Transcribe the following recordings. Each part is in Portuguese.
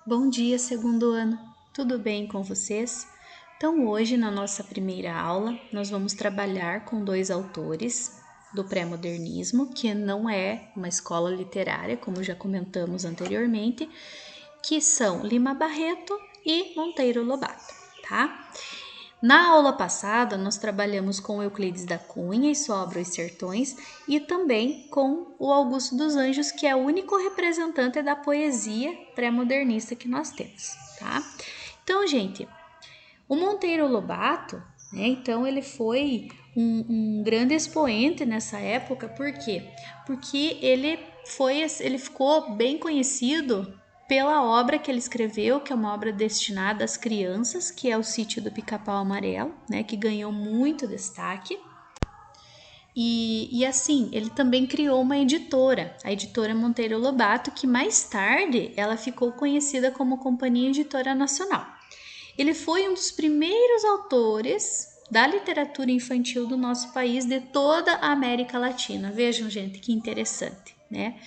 Bom dia, segundo ano. Tudo bem com vocês? Então, hoje, na nossa primeira aula, nós vamos trabalhar com dois autores do pré-modernismo, que não é uma escola literária, como já comentamos anteriormente, que são Lima Barreto e Monteiro Lobato, tá? Na aula passada, nós trabalhamos com Euclides da Cunha e sua obra Os Sertões e também com o Augusto dos Anjos, que é o único representante da poesia pré-modernista que nós temos, tá? Então, gente, o Monteiro Lobato, né, então ele foi um grande expoente nessa época, por quê? Porque ele ficou bem conhecido pela obra que ele escreveu, que é uma obra destinada às crianças, que é o Sítio do Pica-Pau Amarelo, né, que ganhou muito destaque. E assim, ele também criou uma editora, a editora Monteiro Lobato, que mais tarde ela ficou conhecida como Companhia Editora Nacional. Ele foi um dos primeiros autores da literatura infantil do nosso país, de toda a América Latina. Vejam, gente, que interessante, né?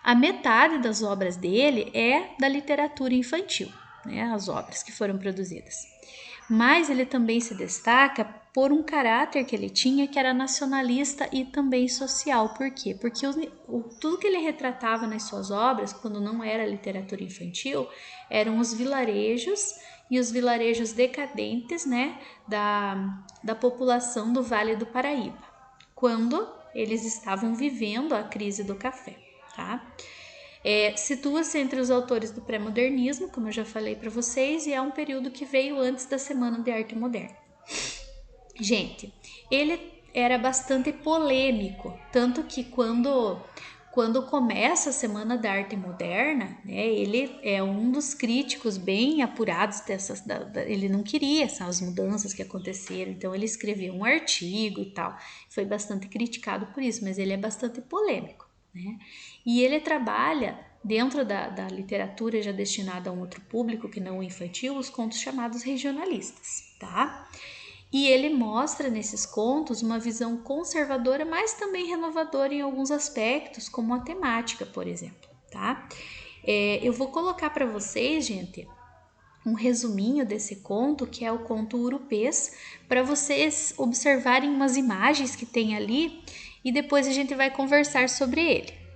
A metade das obras dele é da literatura infantil, né? As obras que foram produzidas. Mas ele também se destaca por um caráter que ele tinha, que era nacionalista e também social. Por quê? Porque tudo que ele retratava nas suas obras, quando não era literatura infantil, eram os vilarejos e os vilarejos decadentes, né, da população do Vale do Paraíba, quando eles estavam vivendo a crise do café, tá? Situa-se entre os autores do pré-modernismo, como eu já falei para vocês, e é um período que veio antes da Semana de Arte Moderna. Gente, ele era bastante polêmico, tanto que quando começa a Semana da Arte Moderna, né, ele é um dos críticos bem apurados dessas. Ele não queria essas mudanças que aconteceram, então ele escreveu um artigo e tal. Foi bastante criticado por isso, mas ele é bastante polêmico, né? E ele trabalha dentro da literatura já destinada a um outro público que não o infantil, os contos chamados regionalistas, tá? E ele mostra nesses contos uma visão conservadora, mas também renovadora em alguns aspectos, como a temática, por exemplo, tá? Eu vou colocar para vocês, gente, um resuminho desse conto, que é o conto Urupês, para vocês observarem umas imagens que tem ali e depois a gente vai conversar sobre ele.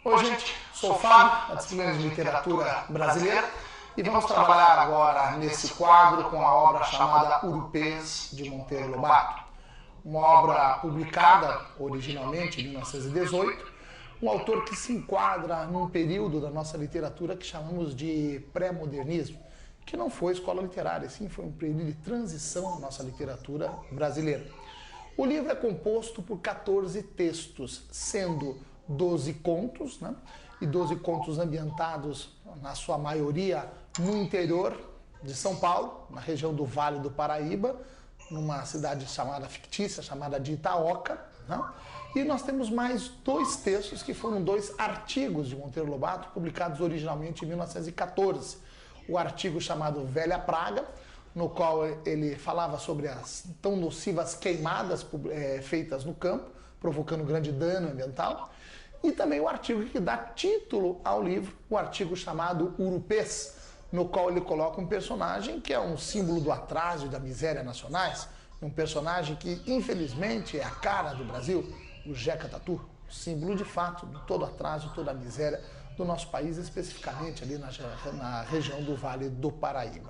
Oi, gente, sou o Fábio, da disciplina de Literatura Brasileira, e vamos trabalhar agora nesse quadro com a obra chamada Urupês, de Monteiro Lobato. Uma obra publicada originalmente em 1918, um autor que se enquadra num período da nossa literatura que chamamos de pré-modernismo, que não foi escola literária, sim, foi um período de transição na nossa literatura brasileira. O livro é composto por 14 textos, sendo 12 contos, né? E 12 contos ambientados, na sua maioria, no interior de São Paulo, na região do Vale do Paraíba, numa cidade fictícia, chamada de Itaoca, né? E nós temos mais 2 textos que foram 2 artigos de Monteiro Lobato, publicados originalmente em 1914. O artigo chamado Velha Praga, no qual ele falava sobre as tão nocivas queimadas feitas no campo, provocando grande dano ambiental. E também o artigo que dá título ao livro, o artigo chamado Urupês, no qual ele coloca um personagem que é um símbolo do atraso e da miséria nacionais, um personagem que, infelizmente, é a cara do Brasil, o Jeca Tatu, símbolo de fato de todo o atraso, toda a miséria do nosso país, especificamente ali na região do Vale do Paraíba.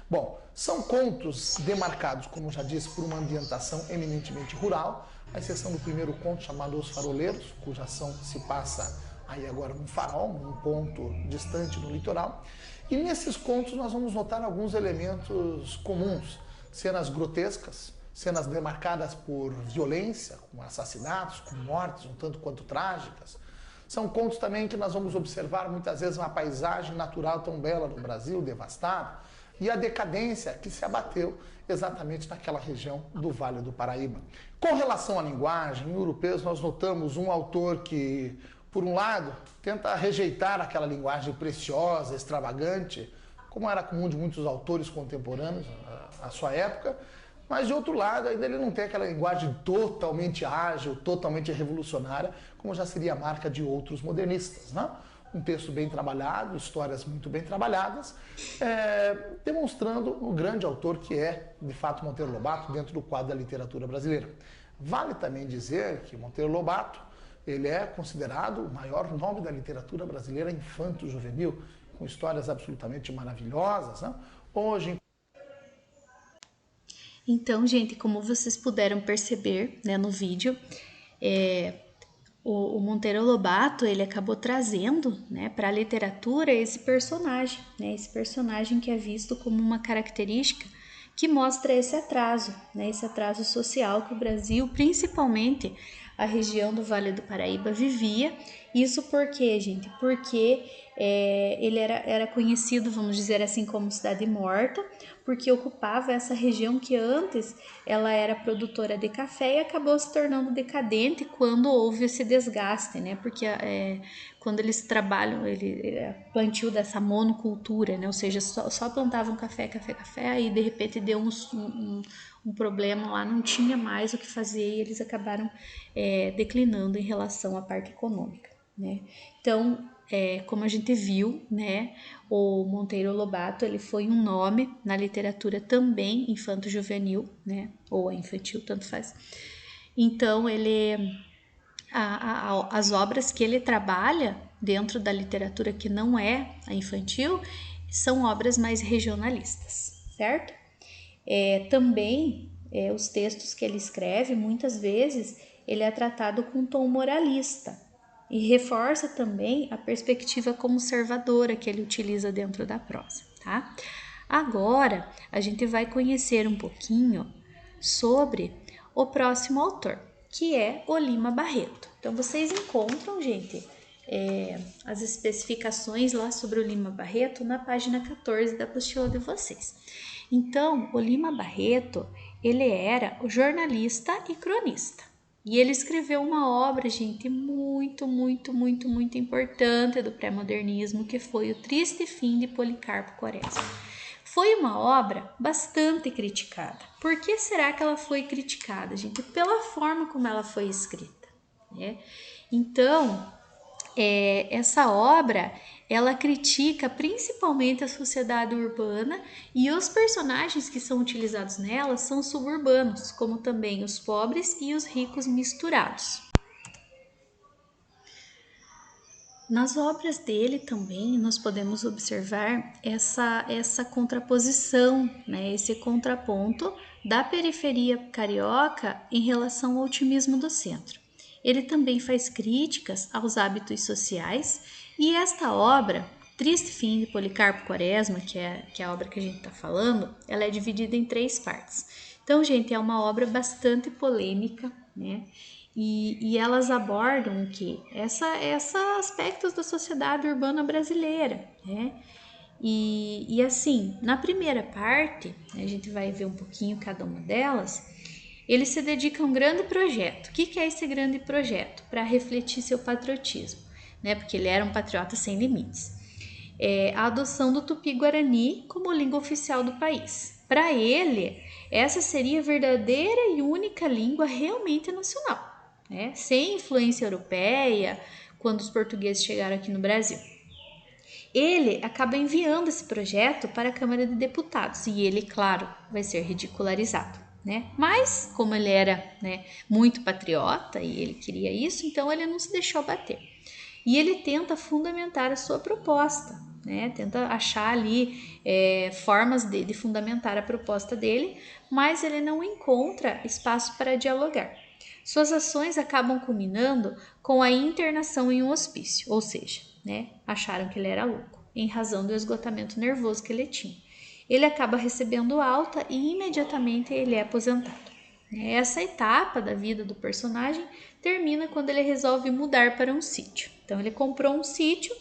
Bom, são contos demarcados, como já disse, por uma ambientação eminentemente rural, à exceção do primeiro conto chamado Os Faroleiros, cuja ação se passa aí agora num farol, num ponto distante no litoral. E nesses contos nós vamos notar alguns elementos comuns, cenas grotescas, cenas demarcadas por violência, com assassinatos, com mortes um tanto quanto trágicas. São contos também que nós vamos observar muitas vezes uma paisagem natural tão bela no Brasil, devastada, e a decadência que se abateu exatamente naquela região do Vale do Paraíba. Com relação à linguagem, em Urupês nós notamos um autor que, por um lado, tenta rejeitar aquela linguagem preciosa, extravagante, como era comum de muitos autores contemporâneos à sua época, mas de outro lado ainda ele não tem aquela linguagem totalmente ágil, totalmente revolucionária, como já seria a marca de outros modernistas, né? Um texto bem trabalhado, histórias muito bem trabalhadas, demonstrando o grande autor que é, de fato, Monteiro Lobato, dentro do quadro da literatura brasileira. Vale também dizer que Monteiro Lobato, ele é considerado o maior nome da literatura brasileira infanto-juvenil, com histórias absolutamente maravilhosas, né? Hoje, Então, gente, como vocês puderam perceber, né, no vídeo, o Monteiro Lobato, ele acabou trazendo, né, para a literatura esse personagem, né, esse personagem que é visto como uma característica que mostra esse atraso, né, esse atraso social que o Brasil, principalmente a região do Vale do Paraíba, vivia. Isso por quê, gente? Porque ele era conhecido, vamos dizer assim, como cidade morta, porque ocupava essa região que antes ela era produtora de café e acabou se tornando decadente quando houve esse desgaste, né? Porque quando eles trabalham, ele plantio dessa monocultura, né? Ou seja, só plantavam café, aí de repente deu um problema lá, não tinha mais o que fazer e eles acabaram declinando em relação à parte econômica, né? Então, como a gente viu, né, o Monteiro Lobato, ele foi um nome na literatura também infanto-juvenil, né, ou infantil, tanto faz. Então, as obras que ele trabalha dentro da literatura que não é a infantil são obras mais regionalistas, certo? Também, os textos que ele escreve, muitas vezes, ele é tratado com um tom moralista e reforça também a perspectiva conservadora que ele utiliza dentro da prosa, tá? Agora, a gente vai conhecer um pouquinho sobre o próximo autor, que é o Lima Barreto. Então, vocês encontram, gente, as especificações lá sobre o Lima Barreto na página 14 da apostila de vocês. Então, o Lima Barreto, ele era o jornalista e cronista. E ele escreveu uma obra, gente, muito, muito, muito, muito importante do pré-modernismo, que foi O Triste Fim de Policarpo Quaresma. Foi uma obra bastante criticada. Por que será que ela foi criticada, gente? Pela forma como ela foi escrita, né? Então, essa obra, ela critica principalmente a sociedade urbana e os personagens que são utilizados nela são suburbanos, como também os pobres e os ricos misturados. Nas obras dele também nós podemos observar essa contraposição, né, esse contraponto da periferia carioca em relação ao otimismo do centro. Ele também faz críticas aos hábitos sociais e esta obra, Triste Fim de Policarpo Quaresma, que é a obra que a gente está falando, ela é dividida em 3 partes. Então, gente, é uma obra bastante polêmica, né? E elas abordam o que? Esses aspectos da sociedade urbana brasileira, né? E assim, na primeira parte, a gente vai ver um pouquinho cada uma delas, ele se dedica a um grande projeto. O que é esse grande projeto? Para refletir seu patriotismo, né? Porque ele era um patriota sem limites. A adoção do tupi-guarani como língua oficial do país. Para ele, essa seria a verdadeira e única língua realmente nacional, né? Sem influência europeia, quando os portugueses chegaram aqui no Brasil. Ele acaba enviando esse projeto para a Câmara de Deputados e ele, claro, vai ser ridicularizado, né? Mas, como ele era, né, muito patriota e ele queria isso, então ele não se deixou abater. E ele tenta fundamentar a sua proposta, né? Tenta achar ali formas de fundamentar a proposta dele, mas ele não encontra espaço para dialogar. Suas ações acabam culminando com a internação em um hospício, ou seja, né, acharam que ele era louco, em razão do esgotamento nervoso que ele tinha. Ele acaba recebendo alta e imediatamente ele é aposentado. Essa etapa da vida do personagem termina quando ele resolve mudar para um sítio. Então ele comprou um sítio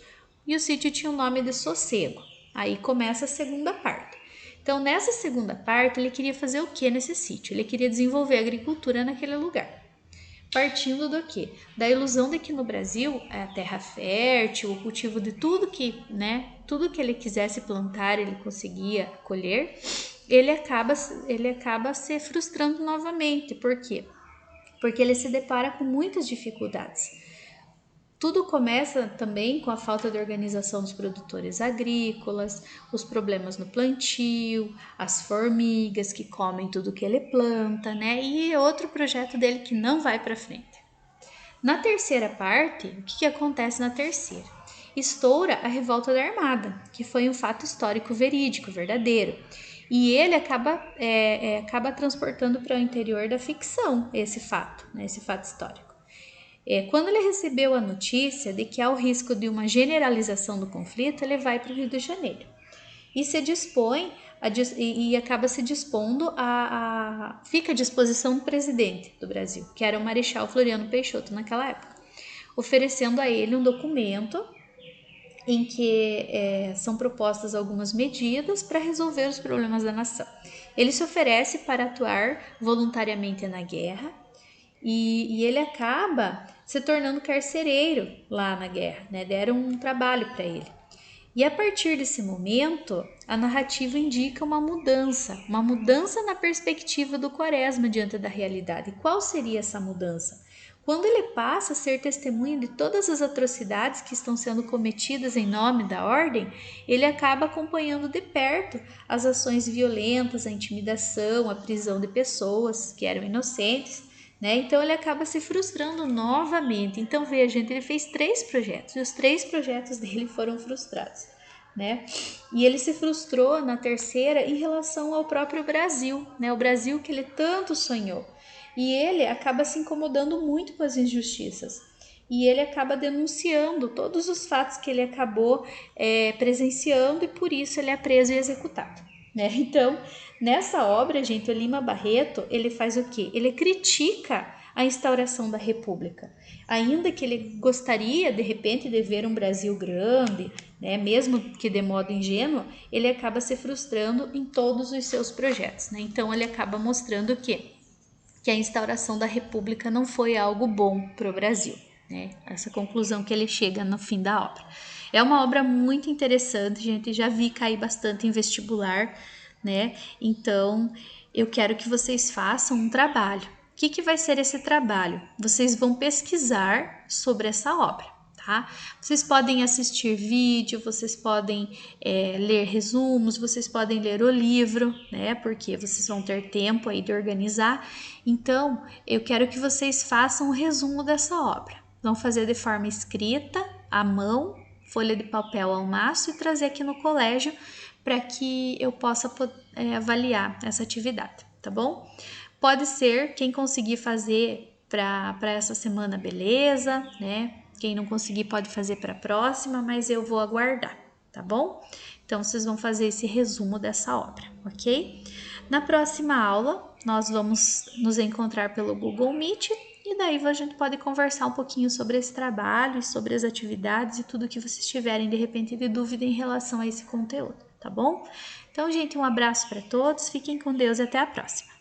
e o sítio tinha o nome de Sossego. Aí começa a segunda parte. Então nessa segunda parte ele queria fazer o que nesse sítio? Ele queria desenvolver a agricultura naquele lugar. Partindo do quê? Da ilusão de que no Brasil a terra fértil, o cultivo de tudo que ele quisesse plantar, ele conseguia colher. ele acaba se frustrando novamente. Por quê? Porque ele se depara com muitas dificuldades. Tudo começa também com a falta de organização dos produtores agrícolas, os problemas no plantio, as formigas que comem tudo que ele planta, né? E outro projeto dele que não vai para frente. Na terceira parte, o que acontece na terceira? Estoura a revolta da Armada, que foi um fato histórico verídico, verdadeiro. E ele acaba transportando para o interior da ficção esse fato, né? Esse fato histórico. Quando ele recebeu a notícia de que há o risco de uma generalização do conflito, ele vai para o Rio de Janeiro e se dispõe e acaba se dispondo fica à disposição do presidente do Brasil, que era o Marechal Floriano Peixoto naquela época, oferecendo a ele um documento em que são propostas algumas medidas para resolver os problemas da nação. Ele se oferece para atuar voluntariamente na guerra e ele acaba se tornando carcereiro lá na guerra, né? Deram um trabalho para ele. E a partir desse momento, a narrativa indica uma mudança na perspectiva do Quaresma diante da realidade. E qual seria essa mudança? Quando ele passa a ser testemunha de todas as atrocidades que estão sendo cometidas em nome da ordem, ele acaba acompanhando de perto as ações violentas, a intimidação, a prisão de pessoas que eram inocentes, né? Então ele acaba se frustrando novamente. Então veja, gente, ele fez 3 projetos e os 3 projetos dele foram frustrados, né? E ele se frustrou na terceira em relação ao próprio Brasil, né? O Brasil que ele tanto sonhou. E ele acaba se incomodando muito com as injustiças. E ele acaba denunciando todos os fatos que ele acabou presenciando e por isso ele é preso e executado, né? Então, nessa obra, gente, o Lima Barreto, ele faz o quê? Ele critica a instauração da República. Ainda que ele gostaria, de repente, de ver um Brasil grande, né, mesmo que de modo ingênuo, ele acaba se frustrando em todos os seus projetos, né? Então, ele acaba mostrando que a instauração da República não foi algo bom para o Brasil, né? Essa conclusão que ele chega no fim da obra. É uma obra muito interessante, gente, já vi cair bastante em vestibular, né? Então, eu quero que vocês façam um trabalho. O que vai ser esse trabalho? Vocês vão pesquisar sobre essa obra, tá? Vocês podem assistir vídeo, vocês podem ler resumos, vocês podem ler o livro, né? Porque vocês vão ter tempo aí de organizar. Então, eu quero que vocês façam um resumo dessa obra. Vão fazer de forma escrita, à mão, folha de papel ao maço e trazer aqui no colégio para que eu possa avaliar essa atividade, tá bom? Pode ser, quem conseguir fazer para essa semana, beleza, né? Quem não conseguir pode fazer para a próxima, mas eu vou aguardar, tá bom? Então, vocês vão fazer esse resumo dessa obra, ok? Na próxima aula, nós vamos nos encontrar pelo Google Meet e daí a gente pode conversar um pouquinho sobre esse trabalho e sobre as atividades e tudo que vocês tiverem, de repente, de dúvida em relação a esse conteúdo, tá bom? Então, gente, um abraço para todos, fiquem com Deus e até a próxima.